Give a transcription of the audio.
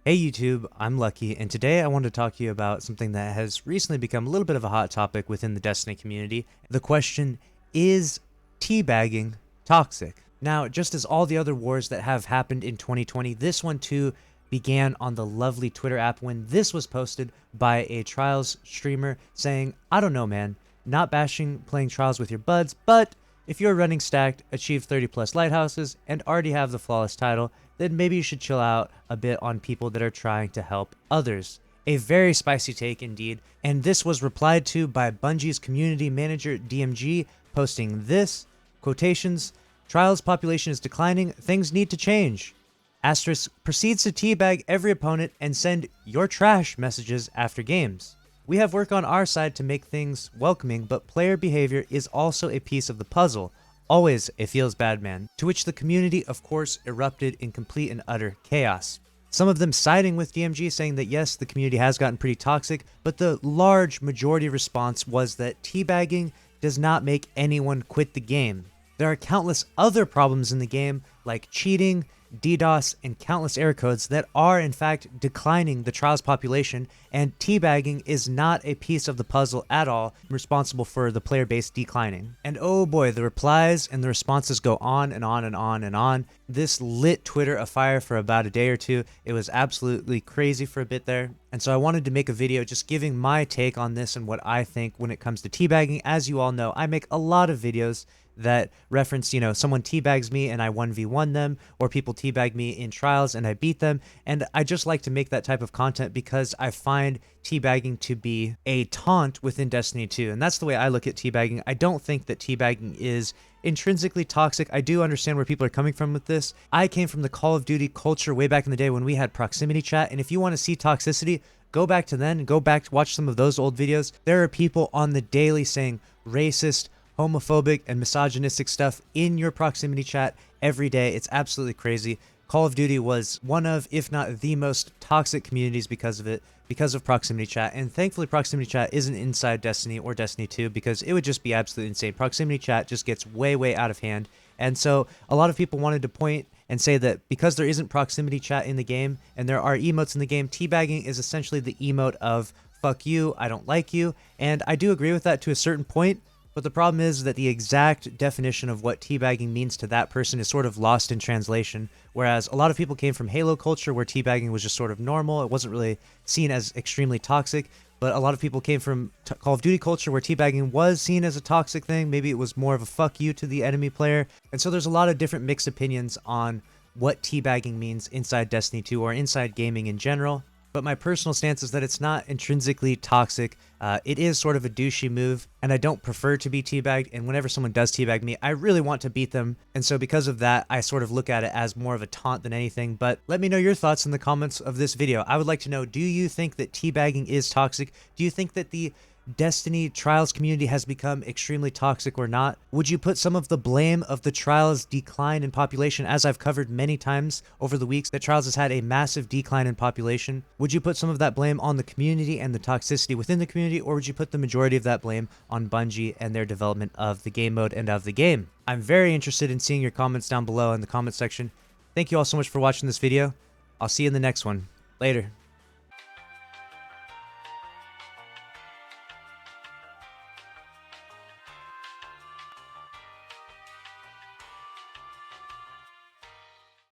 Hey YouTube, I'm Lucky, and today I wanted to talk to you about something that has recently become a little bit of a hot topic within the Destiny community. The question, is teabagging toxic? Now, just as all the other wars that have happened in 2020, this one too began on the lovely Twitter app when this was posted by a Trials streamer saying, I don't know man, not bashing playing Trials with your buds, but if you're running stacked, achieve 30 plus lighthouses, and already have the flawless title, then maybe you should chill out a bit on people that are trying to help others. A very spicy take indeed, and this was replied to by Bungie's community manager DMG, posting this, quotations, Trials population is declining, things need to change. Asterisk proceeds to teabag every opponent and send your trash messages after games. We have work on our side to make things welcoming, but player behavior is also a piece of the puzzle. Always a feels bad man, to which the community of course erupted in complete and utter chaos. Some of them siding with DMG saying that yes, the community has gotten pretty toxic, but the large majority response was that teabagging does not make anyone quit the game. There are countless other problems in the game, like cheating, DDoS, and countless error codes that are in fact declining the Trials population, and teabagging is not a piece of the puzzle at all responsible for the player base declining. And oh boy, the replies and the responses go on and on and on and on. This lit Twitter afire for about a day or two. It was absolutely crazy for a bit there. And so I wanted to make a video just giving my take on this and what I think when it comes to teabagging. As you all know, I make a lot of videos that reference, someone teabags me and I 1v1 them, or people teabag me in Trials and I beat them. And I just like to make that type of content because I find teabagging to be a taunt within Destiny 2. And that's the way I look at teabagging. I don't think that teabagging is intrinsically toxic. I do understand where people are coming from with this. I came from the Call of Duty culture way back in the day when we had proximity chat. And if you want to see toxicity, go back to then and go back to watch some of those old videos. There are people on the daily saying racist, homophobic, and misogynistic stuff in your proximity chat every day. It's absolutely crazy. Call of Duty was one of, if not the most toxic communities because of it, because of proximity chat. And thankfully proximity chat isn't inside Destiny or Destiny 2 because it would just be absolutely insane. Proximity chat just gets way, way out of hand. And so a lot of people wanted to point and say that because there isn't proximity chat in the game and there are emotes in the game, teabagging is essentially the emote of fuck you, I don't like you. And I do agree with that to a certain point. But the problem is that the exact definition of what teabagging means to that person is sort of lost in translation, whereas a lot of people came from Halo culture where teabagging was just sort of normal. It wasn't really seen as extremely toxic, but a lot of people came from Call of Duty culture where teabagging was seen as a toxic thing. Maybe it was more of a fuck you to the enemy player. And so there's a lot of different mixed opinions on what teabagging means inside Destiny 2 or inside gaming in general. But my personal stance is that it's not intrinsically toxic. It is sort of a douchey move, and I don't prefer to be teabagged, and whenever someone does teabag me, I really want to beat them, and so because of that, I sort of look at it as more of a taunt than anything. But let me know your thoughts in the comments of this video. I would like to know, do you think that teabagging is toxic? Do you think that the Destiny Trials community has become extremely toxic or not? Would you put some of the blame of the Trials decline in population, as I've covered many times over the weeks, that Trials has had a massive decline in population? Would you put some of that blame on the community and the toxicity within the community, or would you put the majority of that blame on Bungie and their development of the game mode and of the game? I'm very interested in seeing your comments down below in the comment section. Thank you all so much for watching this video. I'll see you in the next one. Later.